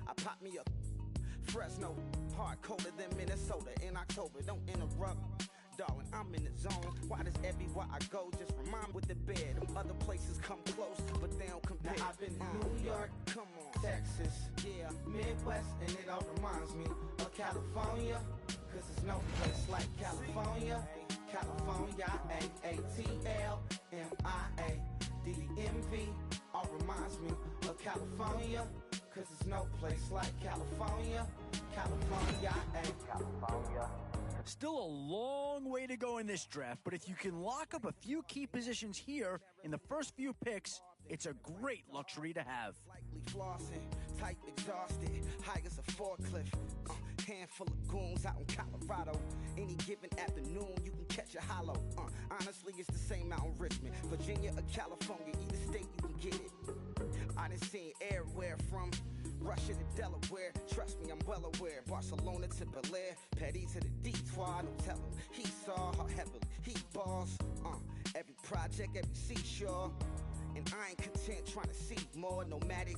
I pop me a Fresno, hard colder than Minnesota in October. Don't interrupt, darling, I'm in the zone. Why does everywhere I go just remind with the bed? Them other places come close, but they don't compare. Now I've been to New York, come on, Texas, yeah, Midwest, and it all reminds me of California, cause there's no place like California. California, A-A-T-L-M-I-A-D-M-V, all reminds me of California, cause there's no place like California. California, California. Still a long way to go in this draft, but if you can lock up a few key positions here in the first few picks, it's a great luxury to have. Likely flossing, tight exhausted, high as a forklift. Handful of goons out in Colorado. Any given afternoon, you can catch a hollow. Honestly, it's the same out in Richmond, Virginia or California. Either state, you can get it. I done seen everywhere from Russia to Delaware. Trust me, I'm well aware. Barcelona to Bel Air, Petty to the Detroit. Don't tell him he saw how heavily he balls. Every project, every seashore. And I ain't content trying to see more nomadic.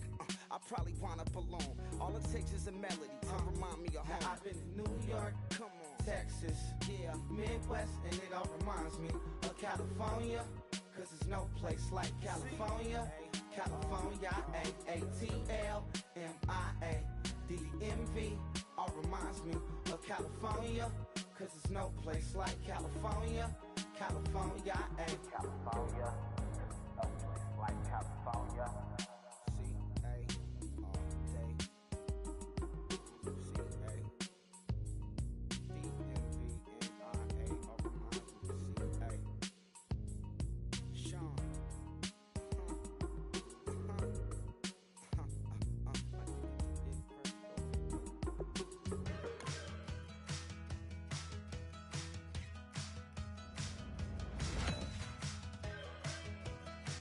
I probably wind up alone. All it takes is a melody to remind me of home. Now I've been to New York, come on, Texas, yeah, Midwest, and it all reminds me of California, cause there's no place like California. California, A-A-T-L-M-I-A-D-M-V, all reminds me of California, cause there's no place like California. California, California. No place like California. C-A all day. C-A D-M-V-N-I-A all reminds me of C-A. Sean.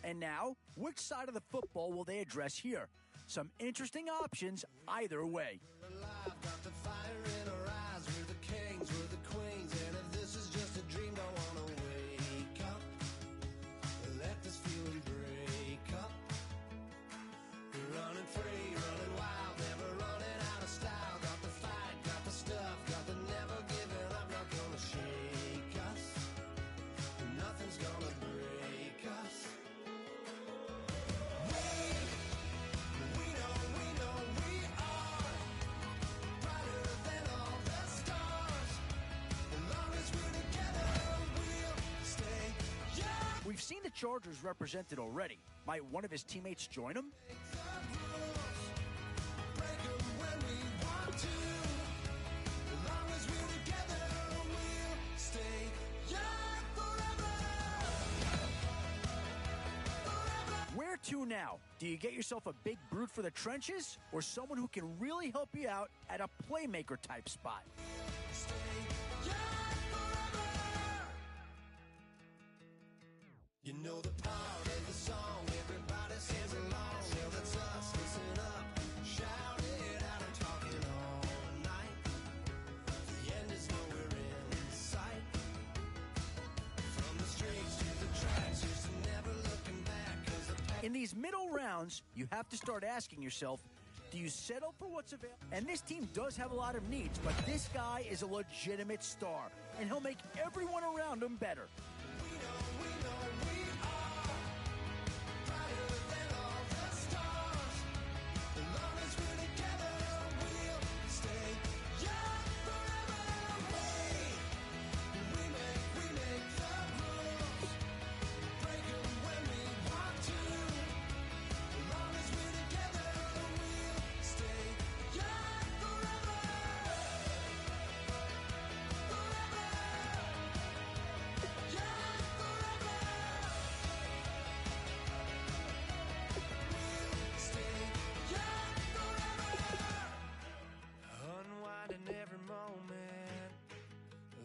And now, which side of the football will they address here? Some interesting options either way. Got the fire in our eyes. We're the kings, we're the queens, and if this is just a dream, don't wanna wake up. Let this feeling break up. We're running free, running wild, never running out of style. Got the fight, got the stuff, got the never giving up. Not gonna shake us. Nothing's gonna break us. We've seen the Chargers represented already. Might one of his teammates join him? Where to now? Do you get yourself a big brute for the trenches or someone who can really help you out at a playmaker type spot? You know the part of the song, everybody sings along. Well, that's us, listen up, shout it out, I'm talking all night. The end is nowhere in sight. From the streets to the tracks, just never looking back. In these middle rounds, you have to start asking yourself, do you settle for what's available? And this team does have a lot of needs, but this guy is a legitimate star, and he'll make everyone around him better.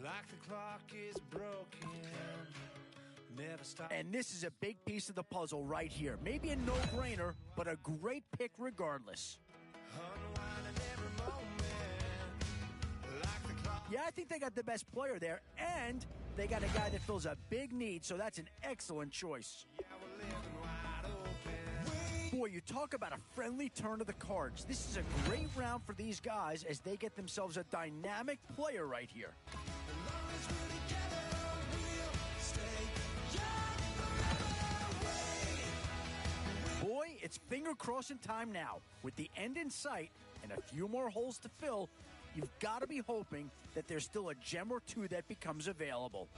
Like the clock is broken, never stop. And this is a big piece of the puzzle right here. Maybe a no-brainer, but a great pick regardless. Yeah, I think they got the best player there, and they got a guy that fills a big need, so that's an excellent choice. Boy, you talk about a friendly turn of the cards. This is a great round for these guys as they get themselves a dynamic player right here. Boy, it's finger-crossing time now. With the end in sight and a few more holes to fill, you've got to be hoping that there's still a gem or two that becomes available.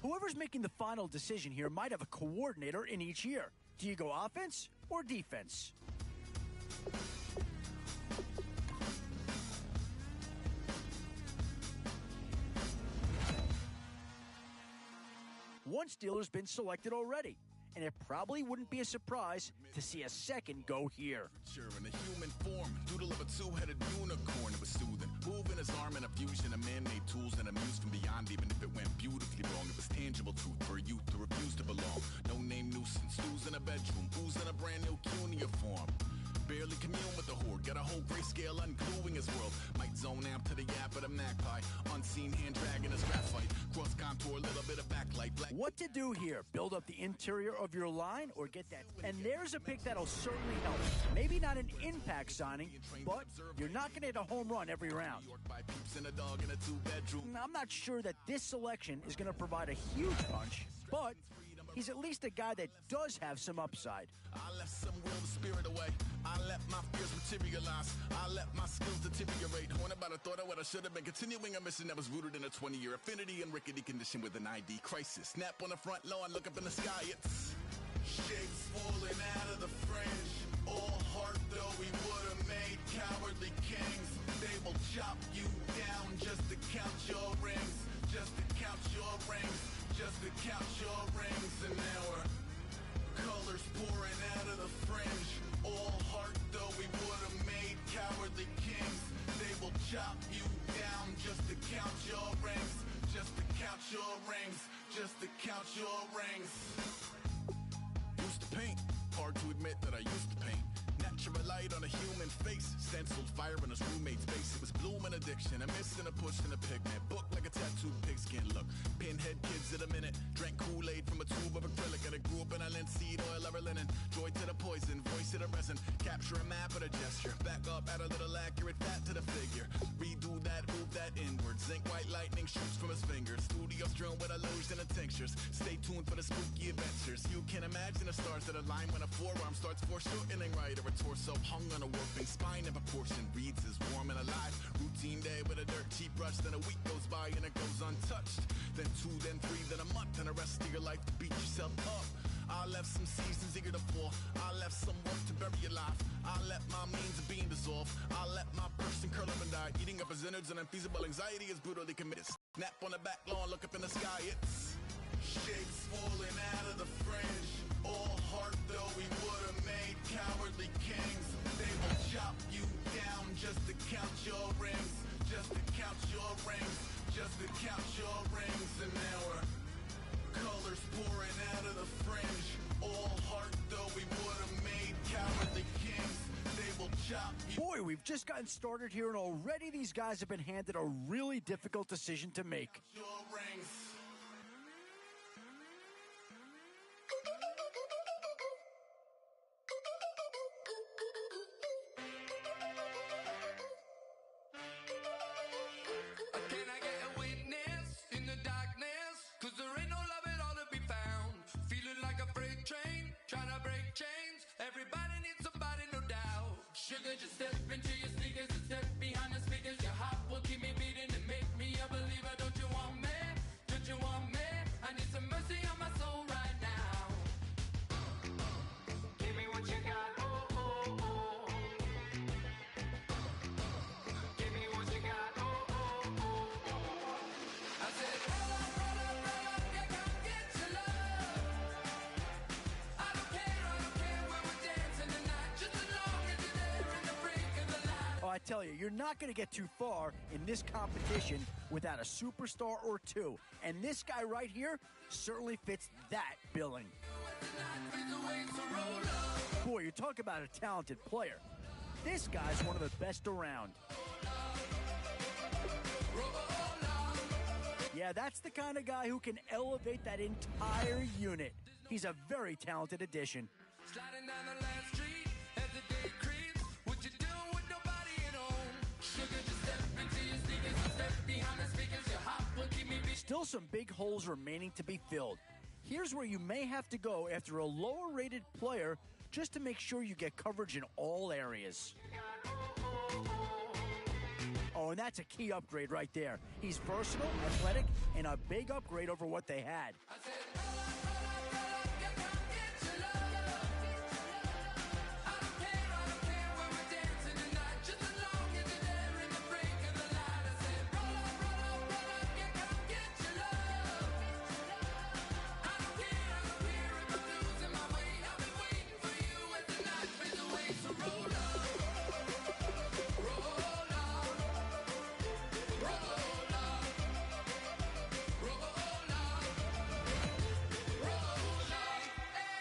Whoever's making the final decision here might have a coordinator in each ear. Do you go offense or defense? One stealer's been selected already, and it probably wouldn't be a surprise to see a second go here. In a human form, doodle of a two-headed unicorn, it was soothing. Moving his arm in a fusion of man-made tools and a muse from beyond, even if it went beautifully wrong. It was tangible truth for a youth to refuse to belong. No name nuisance, stews in a bedroom, oozing a brand new cuneiform. Barely commune with the horde, got a whole grayscale ungluing his world. Might zone amp to the yap of the magpie, unseen hand dragging his graphite. Cross contour, a little bit of backlight. What to do here? Build up the interior of your line or get that? And there's a pick that'll certainly help. Maybe not an impact signing, but you're not going to hit a home run every round. I'm not sure that this selection is going to provide a huge punch, but he's at least a guy that does have some upside. I left some will the spirit away. I let my fears materialize. I let my skills deteriorate. Horn about a thought of what I should have been. Continuing a mission that was rooted in a 20-year affinity and rickety condition with an ID crisis. Snap on the front lawn, look up in the sky. It's shapes falling out of the fringe. All heart though we would have made cowardly kings. They will chop you down just to count your rings. Just to count your rings. Just to count your rings. And now we're colors pouring out of the fringe. All heart though we would have made cowardly kings. They will chop you down just to count your rings. Just to count your rings. Just to count your rings. Used to paint. Hard to admit that I used to paint. Natural light on a human face. Stenciled fire in his roommate's face. It was bloom and addiction. A miss and a push and a pigment. Book like a tattooed pigskin look. Pinhead kids in a minute. Drank Kool-Aid from a tube of acrylic. And I grew up in a linseed oil ever linen. Joy to the poison. Voice to the resin. Capture a map of a gesture. Back up, add a little accurate fat to the figure. Redo that, move that inward. Zinc white lightning shoots from his fingers. Studio strewn with illusion and tinctures. Stay tuned for the spooky adventures. You can imagine the stars that align when a forearm starts foreshortening right. Or a torso hung on a warping spine in proportion. Reads as warm and alive. Routine day with a dirt cheap brush. Then a week goes by and it goes untouched. Then 2, then 3, then a month. And the rest of your life to beat yourself up. I left some seasons eager to fall. I left some work to bury alive. I let my means of being dissolve. I let my person curl up and die. Eating up his innards and unfeasible anxiety is brutally committed. Snap on the back lawn, look up in the sky. It's shapes falling out of the fringe. All heart though we would have made cowardly kings. They will chop you down just to count your rings. Just to count your rings. Just to count your rings. And now we're colors pouring out of the fringe. All heart though we would have made cowardly kings. They will chop you. Boy, we've just gotten started here, and already these guys have been handed a really difficult decision to make. Your rings. Can I get a witness in the darkness? 'Cause there ain't no love at all to be found. Feeling like a freight train, trying to break chains. Everybody needs somebody, no doubt. Sugar, just step into your sneakers and step behind the speakers. Your heart will keep me beating and make me a believer. Don't you want me? Don't you want me? I need some mercy on my soul right now. Give me what you got, oh, oh, oh. Give me what you got, oh, oh, oh. I said, roll up, you come get your love. tell you, you're not going to get too far in this competition without a superstar or two. And this guy right here certainly fits that billing. Boy, you talk about a talented player. This guy's one of the best around. Yeah, that's the kind of guy who can elevate that entire unit. He's a very talented addition. Sliding down the last street as the day creeps. What you doing with nobody at home? Sugar, just step into your sneakers, step behind the speakers. Your hop will keep me beat. Still some big holes remaining to be filled. Here's where you may have to go after a lower-rated player just to make sure you get coverage in all areas. Oh, and that's a key upgrade right there. He's versatile, athletic, and a big upgrade over what they had.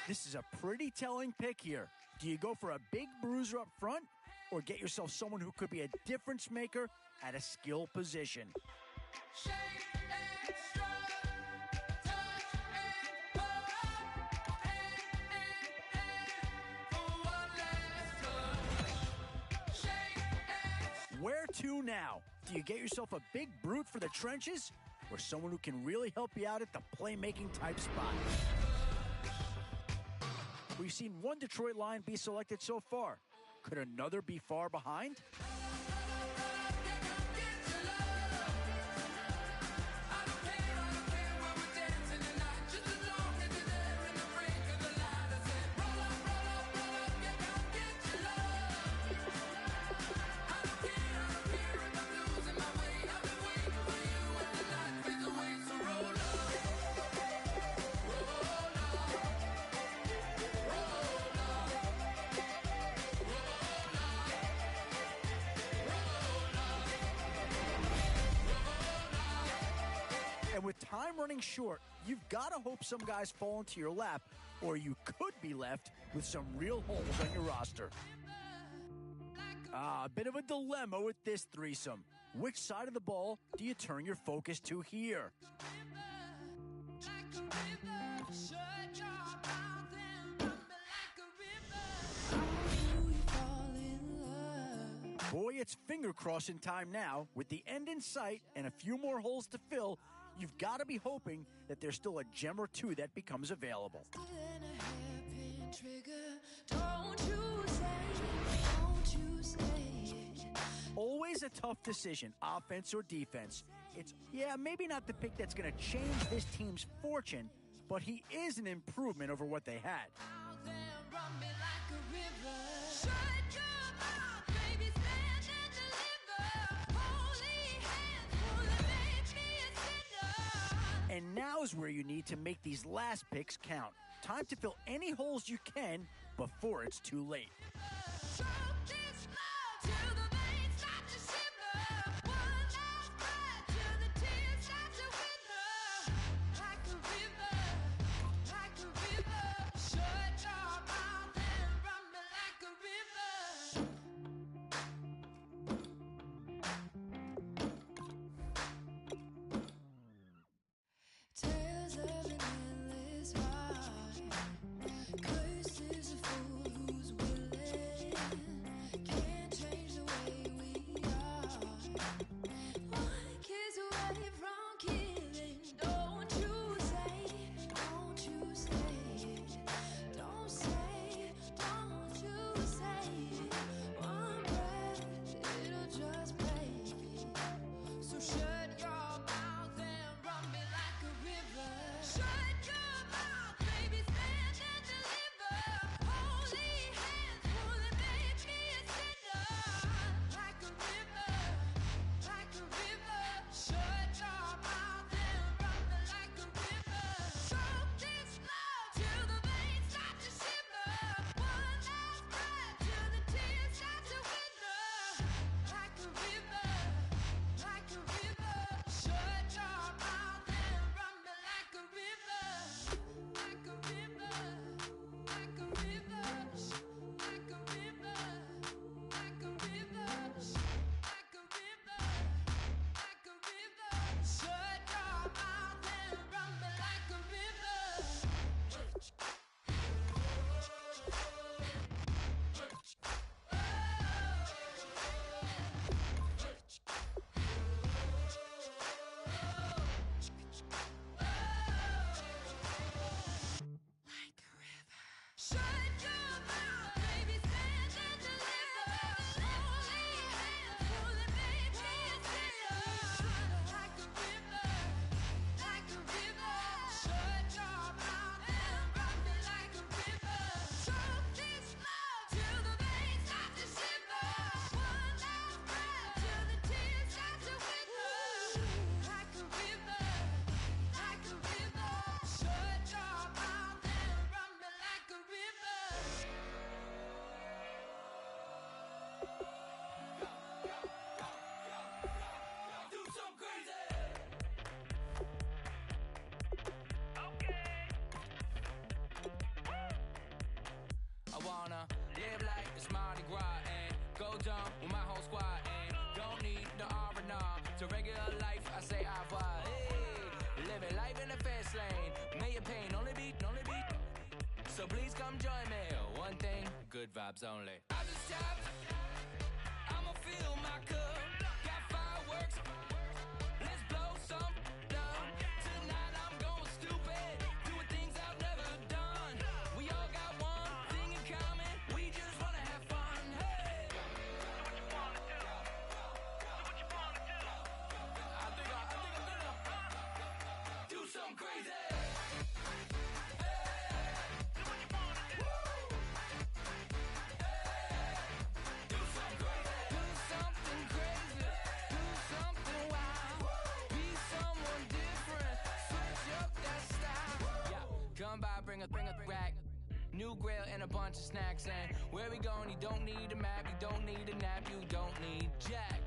This is a pretty telling pick here. Do you go for a big bruiser up front or get yourself someone who could be a difference maker at a skill position? Where to now? Do you get yourself a big brute for the trenches or someone who can really help you out at the playmaking type spot? We've seen one Detroit Lion be selected so far. Could another be far behind? And with time running short, you've got to hope some guys fall into your lap, or you could be left with some real holes on your roster. A bit of a dilemma with this threesome. Which side of the ball do you turn your focus to here? Boy, it's finger crossing time now. With the end in sight and a few more holes to fill, you've got to be hoping that there's still a gem or two that becomes available. Always a tough decision, offense or defense. It's, maybe not the pick that's going to change this team's fortune, but he is an improvement over what they had. And now is where you need to make these last picks count. Time to fill any holes you can before it's too late. So please come join me. One thing, good vibes only. I just tapped. I'ma fill my cup. Got fireworks. Let's blow some down. Tonight I'm going stupid. Doing things I've never done. We all got one thing in common. We just wanna have fun. Hey. Do what you wanna do. Do what you wanna do. I think I'm gonna do something crazy. Bring a rack, new grill and a bunch of snacks. And where we going, you don't need a map, you don't need a nap, you don't need jack.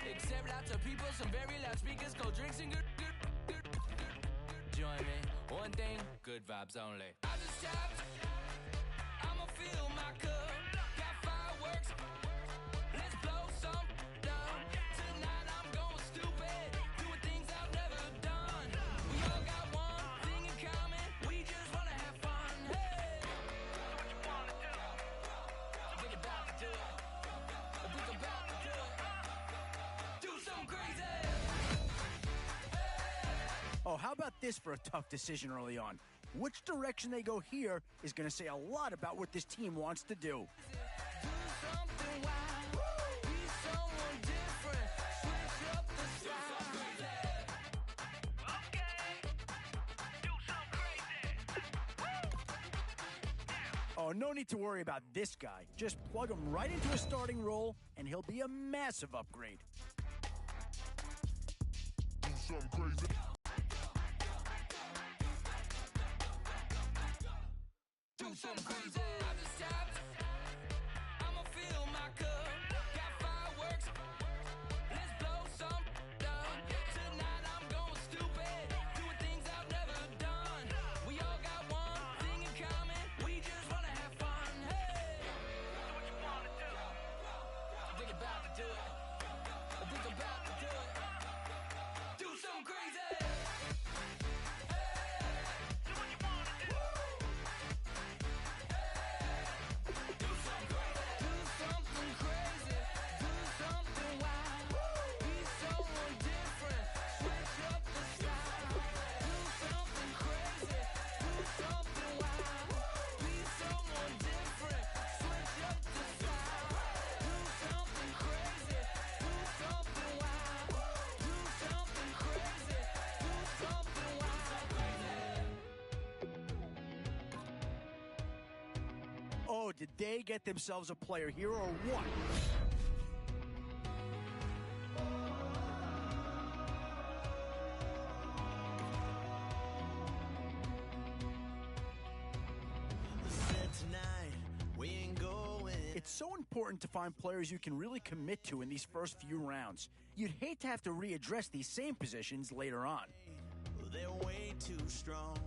Except lots of people, some very loud speakers, cold drinks and good. Join me, one thing, good vibes only. I just tapped, I'ma fill my cup. Got fireworks, let's blow some down. Tonight I'm going stupid, doing things I've never done. We all got one thing in common, we just wanna have fun. Hey, do what you wanna do. Think about to do it. Think about to do it. Do something crazy. Oh, how about this for a tough decision early on? Which direction they go here is going to say a lot about what this team wants to do. Oh, no need to worry about this guy. Just plug him right into a starting role, and he'll be a massive upgrade. Do something crazy. Do something crazy. I just tapped. I'ma fill my cup. Got fireworks. Let's blow some down. Tonight I'm going stupid. Doing things I've never done. We all got one thing in common. We just wanna have fun. Hey, do what you wanna do. Think about to do it. Think about to do it. Do something crazy. Oh, did they get themselves a player here or what? It's so important to find players you can really commit to in these first few rounds. You'd hate to have to readdress these same positions later on. They're way too strong,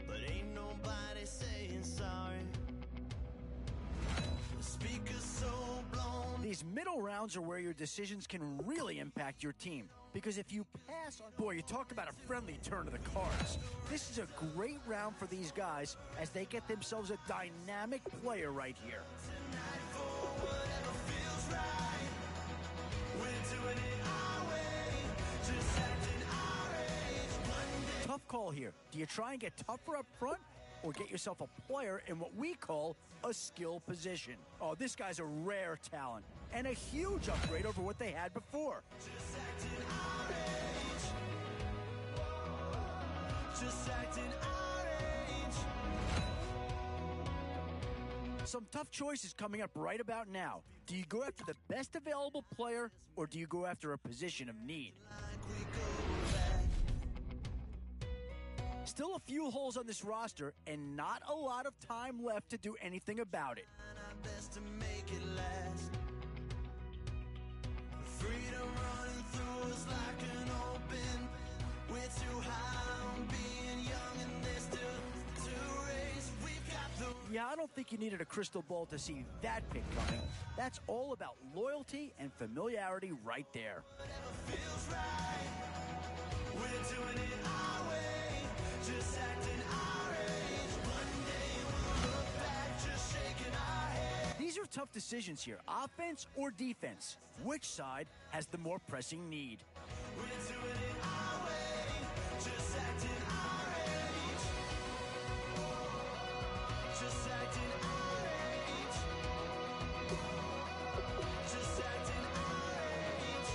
but ain't nobody saying sorry. middle rounds are where your decisions can really impact your team. Because if you pass on... Boy, you talk about a friendly turn of the cards. This is a great round for these guys as they get themselves a dynamic player right here. Tough call here. Do you try and get tougher up front or get yourself a player in what we call a skill position? Oh, this guy's a rare talent and a huge upgrade over what they had before. Some tough choices coming up right about now. Do you go after the best available player or do you go after a position of need? Still a few holes on this roster and not a lot of time left to do anything about it. Freedom running through us like an open. We're too high on being young and there's still to race. We've got the... Yeah, I don't think you needed a crystal ball to see that pick coming. That's all about loyalty and familiarity right there. Whatever feels right. We're doing it our way. Just acting our age. One day we'll look back just shaking our head. These are tough decisions here. Offense or defense? Which side has the more pressing need? We're doing it our way. Just acting our age. Just acting our age. Just acting our age.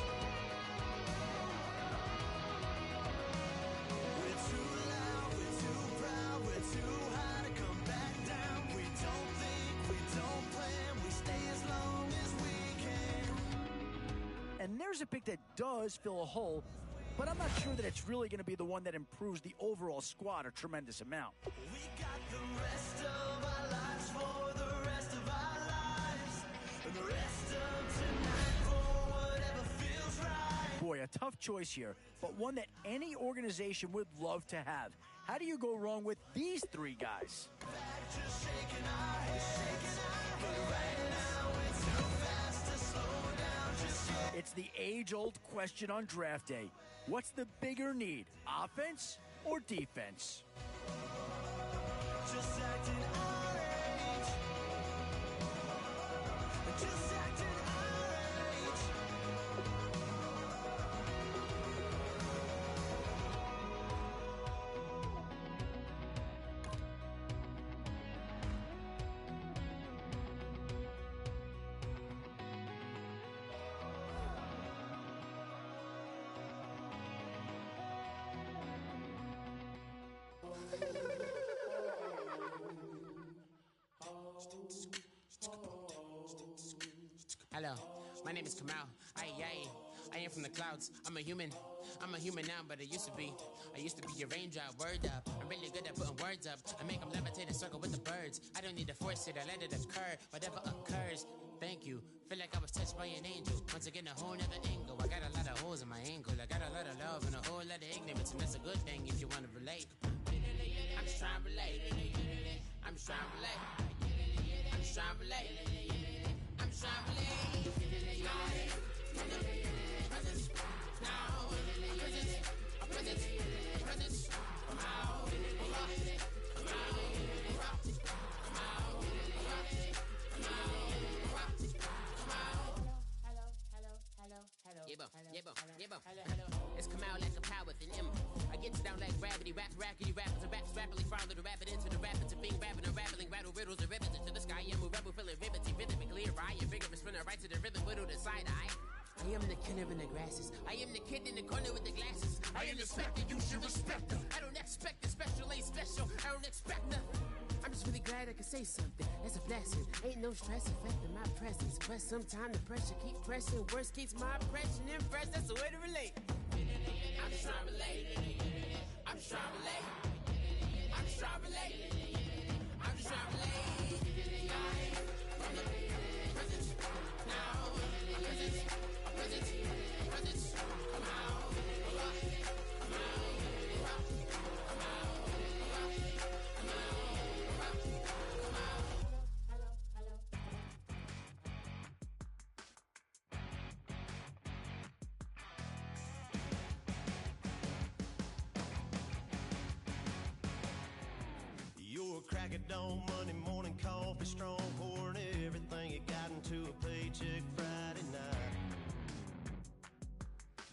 We're too loud, we're too proud, we're too high to come back down. We don't think, we don't plan, we stay as long as we can. And there's a pick that does fill a hole, but I'm not sure that it's really going to be the one that improves the overall squad a tremendous amount. We got the rest of our lives for the rest of our lives. And the rest of tonight for whatever feels right. Boy, a tough choice here, but one that any organization would love to have. How do you go wrong with these three guys? Back just shaking our heads. But right now it's too fast to slow down just yet. It's the age-old question on draft day. What's the bigger need, offense or defense? Just acting our age. Just acting our age. Hello, my name is Kamal. I am from the clouds. I'm a human now, but I used to be a raindrop. Word up, I'm really good at putting words up. I make them levitate and circle with the birds. I don't need to force it, I let it occur. Whatever occurs, thank you. Feel like I was touched by an angel. Once again, a whole nother angle. I got a lot of holes in my angle. I got a lot of love and a whole lot of ignorance, and that's a good thing if you want to relate. I'm just trying to relate. I'm just trying to relate. I'm just trying to relate. I'm just trying to relate. It's come out like a power within him. I get you down like gravity, rackety rappers and raps rapidly follow the rapid into the rapids of being rapping and rattling, rattle riddles and ribbons into the sky. I'm a rebel feeling rhythmically right and vigorous, spinning right to the rhythm, widow the side eye. I am the killer in the grasses. I am the kid in the corner with the glasses. I am the specter, you should respect them. I don't expect the special, ain't special. I don't expect nothing. I'm just really glad I can say something. That's a blessing. Ain't no stress affecting my presence. But sometimes the pressure keep pressing. Worst keeps my impression impressed. That's the way to relate. I'm just trying to relate. I'm just trying to relate. I'm just trying to relate. I'm just trying to relate. From the present, now, present, come out, come out, come crack of dawn, Monday morning coffee, strong, pouring everything you got into a paycheck Friday night.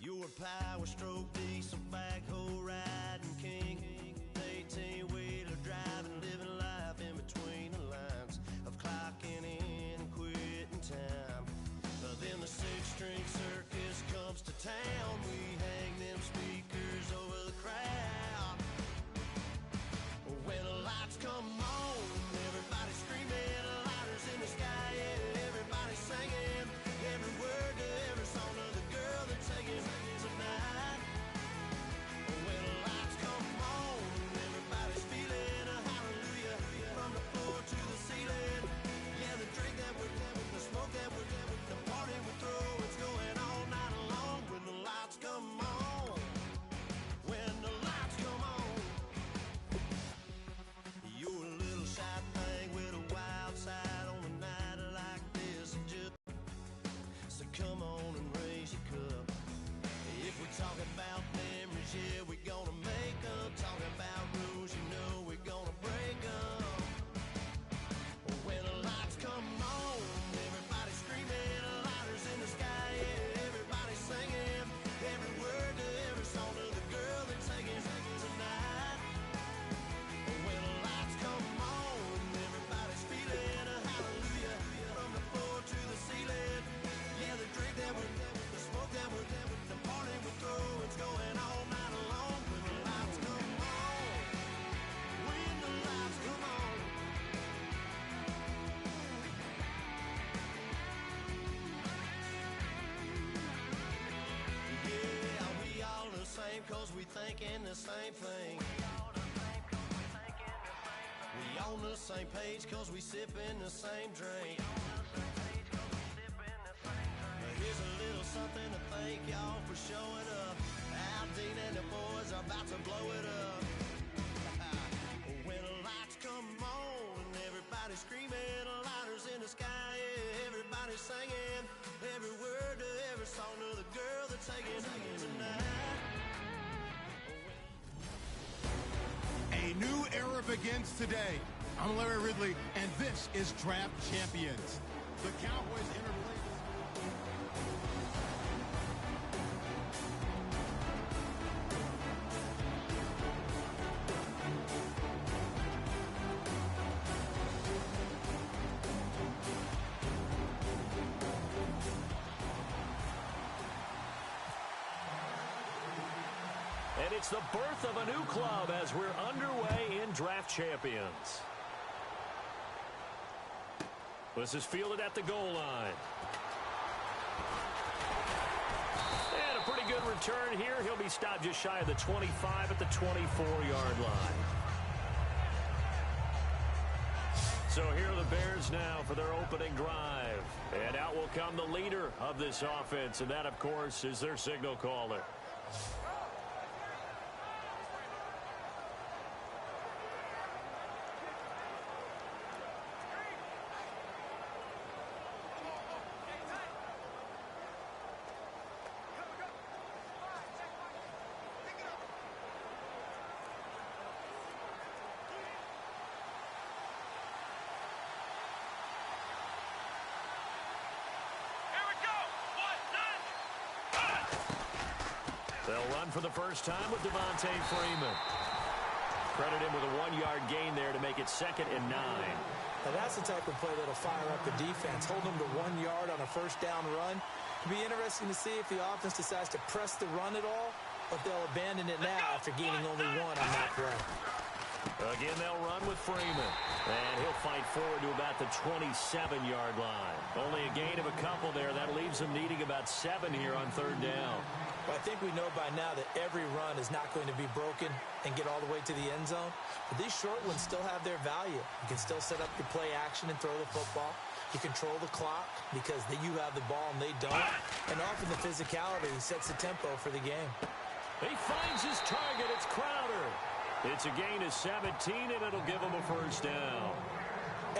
Your power stroke, diesel backhoe riding king, 18-wheeler driving, living life in between the lines of clocking in and quitting time. Then the six-string circus comes to town. We hang them speakers over the crowd. When the lights come on, everybody screaming, lighters in the sky, yeah, everybody singing every word to every song of the girl they're taking tonight. When the lights come on, everybody's feeling a hallelujah from the floor to the ceiling. Yeah, the drink that we're having, the smoke that we're having, the party we throw, it's going all night long. When the lights come on, when the lights come on. You're a little shy thing with a wild side on a night like this. So come on and raise your cup. If we're talking about memories, yeah, we're gonna make them. Talking about rules, you know we're gonna break them. When the lights come on, everybody screaming, lighters in the sky, yeah, everybody singing every word to every song of the girl they're taking tonight. When the lights come on, everybody's feeling a hallelujah from the floor to the ceiling. Yeah, the drink that we're having, the smoke that we're having, the party we throw, it's going all night long. When the lights come on, when the lights come on. Yeah, we all the same cause we thinking the same thing. We on the same page cause we sipping the same drink. Here's a little something to thank y'all for showing up. Al Dean and the boys are about to blow it up. When the lights come on, everybody screaming, lighters in the sky, yeah, everybody singing every word to every song of the girl they're taking tonight. A new era begins today. I'm Larry Ridley, and this is Draft Champions. The Cowboys entered late. And it's the birth of a new club as we're underway in Draft Champions. This is fielded at the goal line. And a pretty good return here. He'll be stopped just shy of the 25 at the 24-yard line. So here are the Bears now for their opening drive. And out will come the leader of this offense, and that, of course, is their signal caller. They'll run for the first time with Devontae Freeman. Credit him with a 1-yard gain there to make it 2nd and 9. Now that's the type of play that'll fire up the defense. Hold them to 1 yard on a first down run. It'll be interesting to see if the offense decides to press the run at all, or if they'll abandon it now after gaining only 1 on that play. Again, they'll run with Freeman. And he'll fight forward to about the 27-yard line. Only a gain of a couple there. That leaves them needing about 7 here on 3rd down. Well, I think we know by now that every run is not going to be broken and get all the way to the end zone. But these short ones still have their value. You can still set up your play action and throw the football. You control the clock because you have the ball and they don't. And often the physicality sets the tempo for the game. He finds his target. It's Crowder. It's a gain of 17, and it'll give him a first down.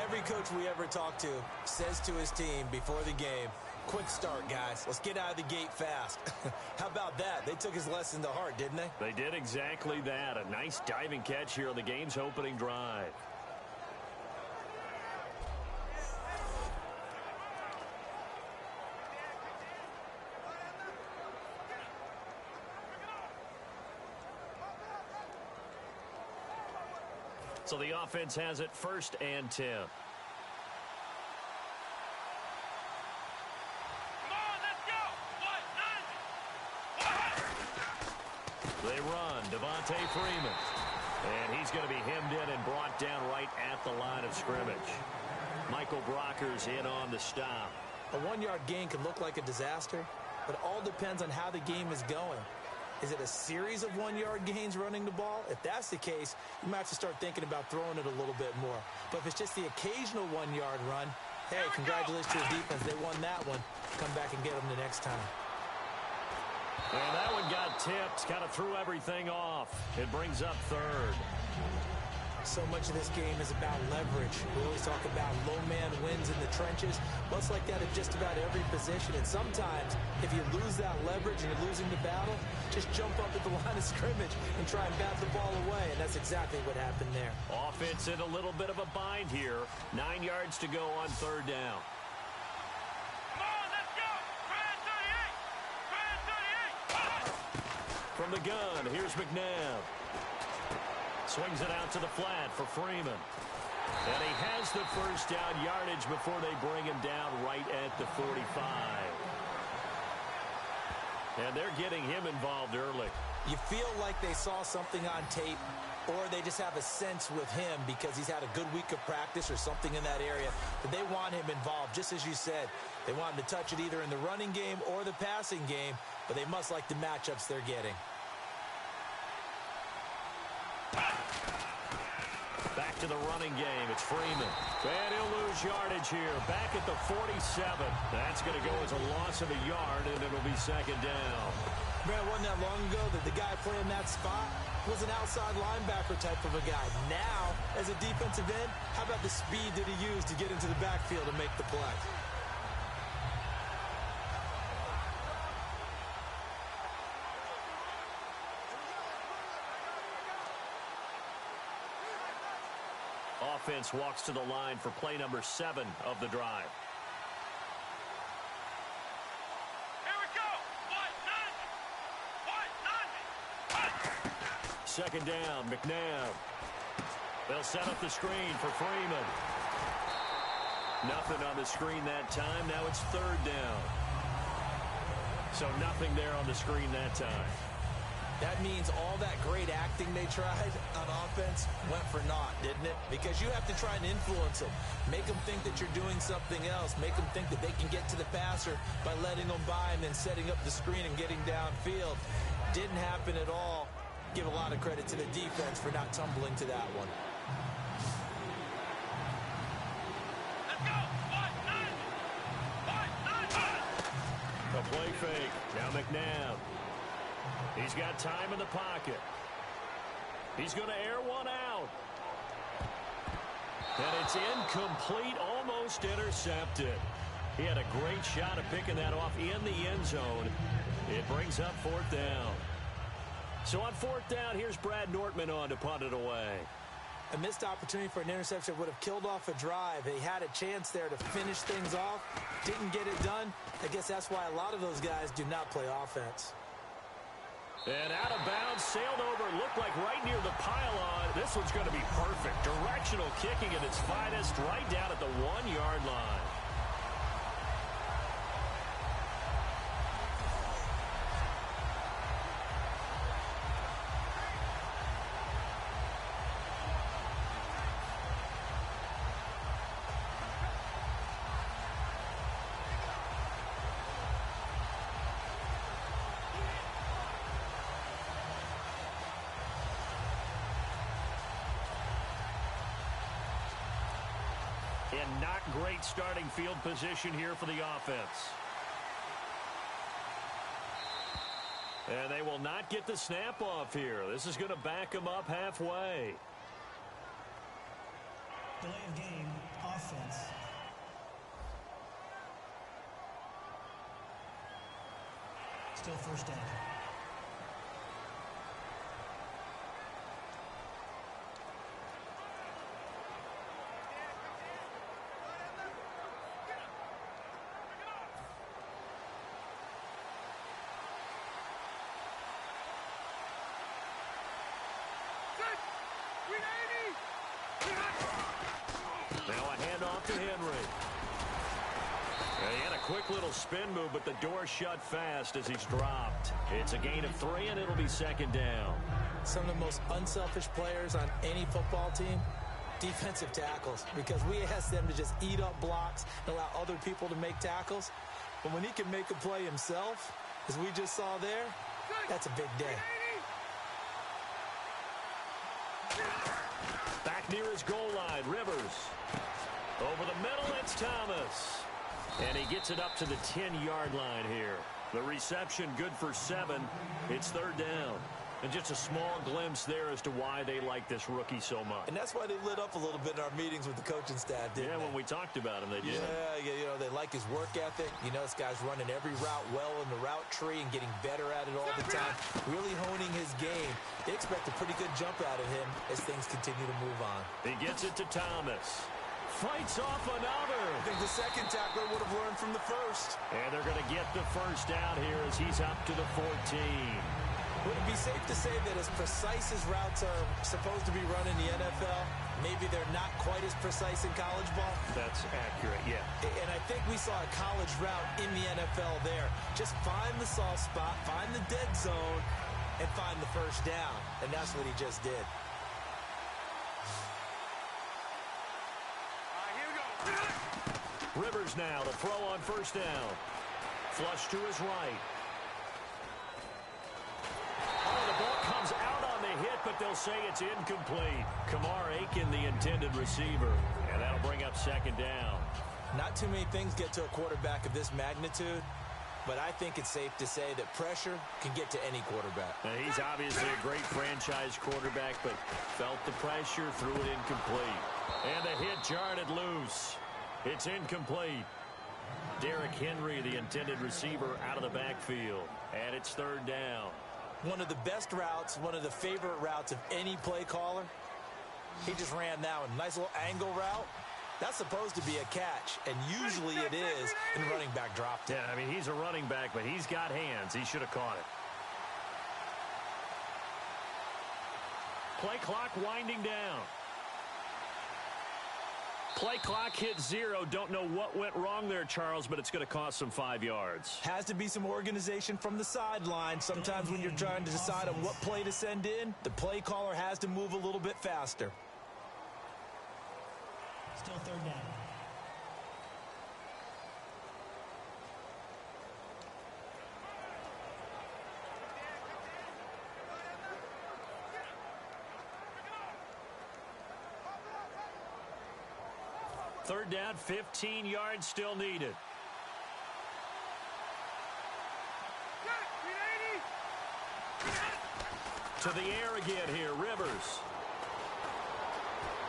Every coach we ever talk to says to his team before the game, quick start, guys. Let's get out of the gate fast. How about that? They took his lesson to heart, didn't they? They did exactly that. A nice diving catch here on the game's opening drive. So the offense has it 1st and 10. They run, Devontae Freeman. And he's going to be hemmed in and brought down right at the line of scrimmage. Michael Brocker's in on the stop. A 1-yard gain could look like a disaster, but it all depends on how the game is going. Is it a series of 1-yard gains running the ball? If that's the case, you might have to start thinking about throwing it a little bit more. But if it's just the occasional 1-yard run, hey, congratulations to the defense. They won that one. Come back and get them the next time. And that one got tipped, kind of threw everything off. It brings up 3rd. So much of this game is about leverage. We always talk about low man wins in the trenches. Well, it's like that at just about every position. And sometimes, if you lose that leverage and you're losing the battle, just jump up at the line of scrimmage and try and bat the ball away. And that's exactly what happened there. Offense in a little bit of a bind here. 9 yards to go on 3rd down. From the gun, here's McNabb. Swings it out to the flat for Freeman. And he has the 1st down yardage before they bring him down right at the 45. And they're getting him involved early. You feel like they saw something on tape, or they just have a sense with him because he's had a good week of practice or something in that area that they want him involved. Just as you said, they want him to touch it either in the running game or the passing game, but they must like the matchups they're getting. Back to the running game. It's Freeman. And he'll lose yardage here. Back at the 47. That's going to go as a loss of a yard, and it'll be 2nd down. Man, it wasn't that long ago that the guy playing that spot was an outside linebacker type of a guy. Now, as a defensive end, how about the speed that he used to get into the backfield and make the play? Offense walks to the line for play number 7 of the drive. Here we go. 2nd down, McNabb. They'll set up the screen for Freeman. Nothing on the screen that time. Now it's 3rd down. So nothing there on the screen that time. That means all that great acting they tried on offense went for naught, didn't it? Because you have to try and influence them. Make them think that you're doing something else. Make them think that they can get to the passer by letting them by and then setting up the screen and getting downfield. Didn't happen at all. Give a lot of credit to the defense for not tumbling to that one. Let's go. A play fake. Now McNabb. He's got time in the pocket. He's going to air one out. And it's incomplete, almost intercepted. He had a great shot at picking that off in the end zone. It brings up 4th down. So on 4th down, here's Brad Nortman on to punt it away. A missed opportunity for an interception would have killed off a drive. He had a chance there to finish things off. Didn't get it done. I guess that's why a lot of those guys do not play offense. And out of bounds, sailed over, looked like right near the pylon. This one's going to be perfect. Directional kicking at its finest, right down at the 1-yard line. And not great starting field position here for the offense. And they will not get the snap off here. This is going to back them up halfway. Delay of game, offense. Still 1st down. quick little spin move, but the door shut fast as he's dropped. It's a gain of 3, and it'll be second down. Some of the most unselfish players on any football team, defensive tackles, because we ask them to just eat up blocks and allow other people to make tackles. But when he can make a play himself, as we just saw there, that's a big day. Back near his goal line, Rivers. Over the middle, it's Thomas. And he gets it up to the 10-yard line here. The reception good for 7. It's third down. And just a small glimpse there as to why they like this rookie so much. And that's why they lit up a little bit in our meetings with the coaching staff, didn't they? When we talked about him, they did. Yeah, you know, they like his work ethic. You know, this guy's running every route well in the route tree and getting better at it all the time, really honing his game. They expect a pretty good jump out of him as things continue to move on. He gets it to Thomas. Fights off another. I think the second tackler would have learned from the first. And they're going to get the first down here as he's up to the 14. Would it be safe to say that as precise as routes are supposed to be run in the NFL, maybe they're not quite as precise in college ball? That's accurate, yeah. And I think we saw a college route in the NFL there. Just find the soft spot, find the dead zone, and find the first down. And that's what he just did. Rivers now to throw on first down. Flush to his right. Oh, the ball comes out on the hit, but they'll say it's incomplete. Kamar Aiken, the intended receiver. And that'll bring up second down. Not too many things get to a quarterback of this magnitude, but I think it's safe to say that pressure can get to any quarterback. Now, he's obviously a great franchise quarterback, but felt the pressure, threw it incomplete. And the hit jarred it loose. It's incomplete. Derrick Henry, the intended receiver, out of the backfield. And it's third down. One of the best routes, one of the favorite routes of any play caller. He just ran that one. Nice little angle route. That's supposed to be a catch, and usually it is, and the running back dropped it. Yeah, I mean, he's a running back, but he's got hands. He should have caught it. Play clock winding down. Play clock hit 0. Don't know what went wrong there, Charles, but it's going to cost them 5 yards. Has to be some organization from the sideline. Sometimes when you're trying to decide on what play to send in, the play caller has to move a little bit faster. Still third down. Third down, 15 yards still needed. To the air again here, Rivers.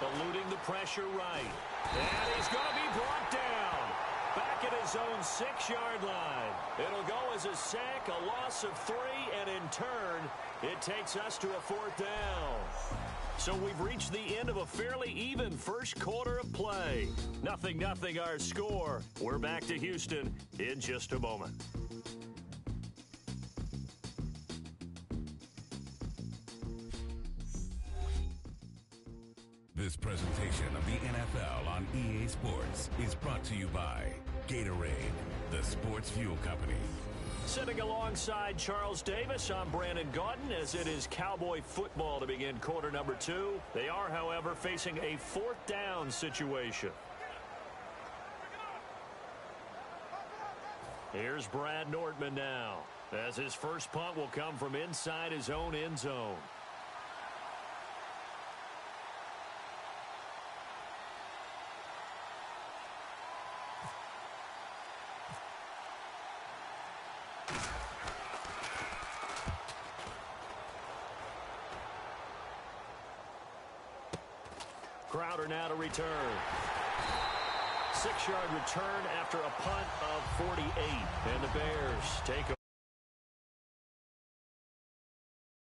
Eluding the pressure right. And he's going to be brought down. Back at his own 6-yard line. It'll go as a sack, a loss of 3, and in turn, it takes us to a fourth down. So we've reached the end of a fairly even first quarter of play. 0-0 our score. We're back to Houston in just a moment. This presentation of the NFL on EA Sports is brought to you by Gatorade, the sports fuel company. Sitting alongside Charles Davis, I'm Brandon Gaudin, as it is Cowboy football to begin quarter number 2. They are, however, facing a fourth down situation. Here's Brad Nordman now, as his first punt will come from inside his own end zone. Crowder now to return. 6-yard return after a punt of 48. And the Bears take a